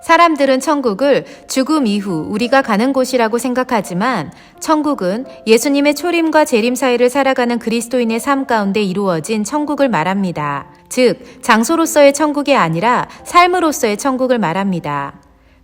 사람들은 천국을 죽음 이후 우리가 가는 곳이라고 생각하지만 천국은 예수님의 초림과 재림 사이를 살아가는 그리스도인의 삶 가운데 이루어진 천국을 말합니다. 즉, 장소로서의 천국이 아니라 삶으로서의 천국을 말합니다.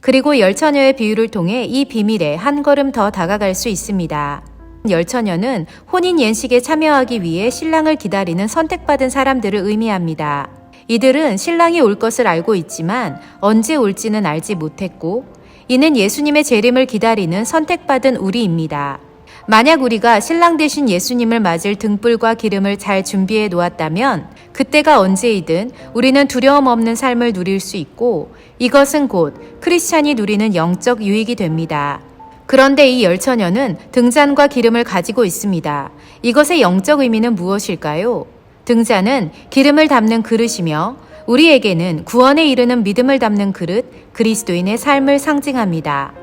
그리고 열처녀의 비유를 통해 이 비밀에 한 걸음 더 다가갈 수 있습니다. 열처녀는 혼인 연식에 참여하기 위해 신랑을 기다리는 선택받은 사람들을 의미합니다. 이들은 신랑이 올 것을 알고 있지만 언제 올지는 알지 못했고, 이는 예수님의 재림을 기다리는 선택받은 우리입니다. 만약 우리가 신랑 되신 예수님을 맞을 등불과 기름을 잘 준비해 놓았다면 그때가 언제이든 우리는 두려움 없는 삶을 누릴 수 있고, 이것은 곧 크리스찬이 누리는 영적 유익이 됩니다. 그런데 이 열처녀는 등잔과 기름을 가지고 있습니다. 이것의 영적 의미는 무엇일까요? 등잔은 기름을 담는 그릇이며 우리에게는 구원에 이르는 믿음을 담는 그릇, 그리스도인의 삶을 상징합니다.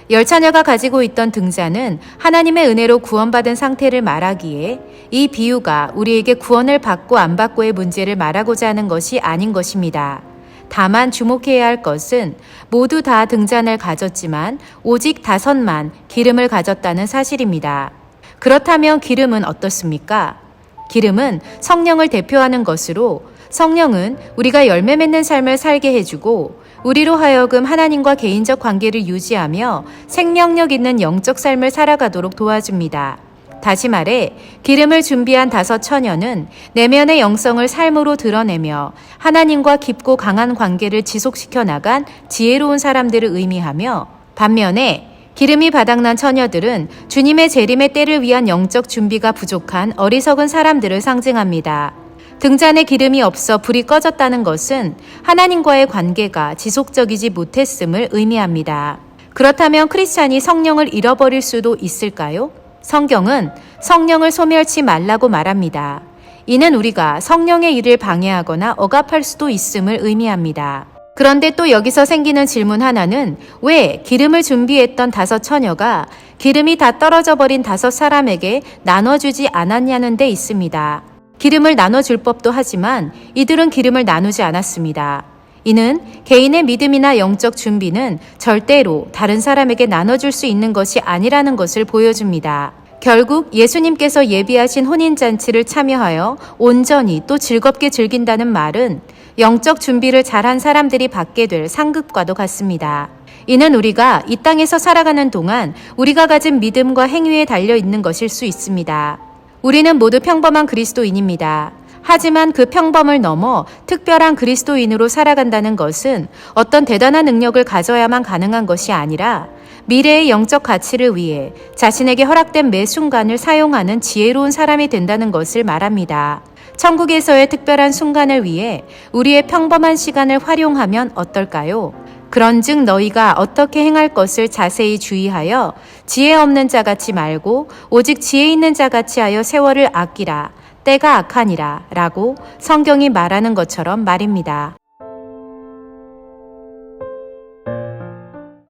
열처녀가 가지고 있던 등잔은 하나님의 은혜로 구원받은 상태를 말하기에 이 비유가 우리에게 구원을 받고 안 받고의 문제를 말하고자 하는 것이 아닌 것입니다. 다만 주목해야 할 것은 모두 다 등잔을 가졌지만 오직 5만 기름을 가졌다는 사실입니다. 그렇다면 기름은 어떻습니까? 기름은 성령을 대표하는 것으로, 성령은 우리가 열매 맺는 삶을 살게 해주고 우리로 하여금 하나님과 개인적 관계를 유지하며 생명력 있는 영적 삶을 살아가도록 도와줍니다. 다시 말해 기름을 준비한 5 처녀는 내면의 영성을 삶으로 드러내며 하나님과 깊고 강한 관계를 지속시켜 나간 지혜로운 사람들을 의미하며, 반면에 기름이 바닥난 처녀들은 주님의 재림의 때를 위한 영적 준비가 부족한 어리석은 사람들을 상징합니다. 등잔에 기름이 없어 불이 꺼졌다는 것은 하나님과의 관계가 지속적이지 못했음을 의미합니다. 그렇다면 크리스찬이 성령을 잃어버릴 수도 있을까요? 성경은 성령을 소멸치 말라고 말합니다. 이는 우리가 성령의 일을 방해하거나 억압할 수도 있음을 의미합니다. 그런데 또 여기서 생기는 질문 하나는 왜 기름을 준비했던 5 처녀가 기름이 다 떨어져 버린 5 사람에게 나눠주지 않았냐는 데 있습니다. 기름을 나눠줄 법도 하지만 이들은 기름을 나누지 않았습니다. 이는 개인의 믿음이나 영적 준비는 절대로 다른 사람에게 나눠줄 수 있는 것이 아니라는 것을 보여줍니다. 결국 예수님께서 예비하신 혼인잔치를 참여하여 온전히 또 즐겁게 즐긴다는 말은 영적 준비를 잘한 사람들이 받게 될 상급과도 같습니다. 이는 우리가 이 땅에서 살아가는 동안 우리가 가진 믿음과 행위에 달려 있는 것일 수 있습니다. 우리는 모두 평범한 그리스도인입니다. 하지만 그 평범을 넘어 특별한 그리스도인으로 살아간다는 것은 어떤 대단한 능력을 가져야만 가능한 것이 아니라 미래의 영적 가치를 위해 자신에게 허락된 매 순간을 사용하는 지혜로운 사람이 된다는 것을 말합니다. 천국에서의 특별한 순간을 위해 우리의 평범한 시간을 활용하면 어떨까요? 그런즉 너희가 어떻게 행할 것을 자세히 주의하여 지혜 없는 자같이 말고 오직 지혜 있는 자같이 하여 세월을 아끼라. 때가 악하니라 라고 성경이 말하는 것처럼 말입니다.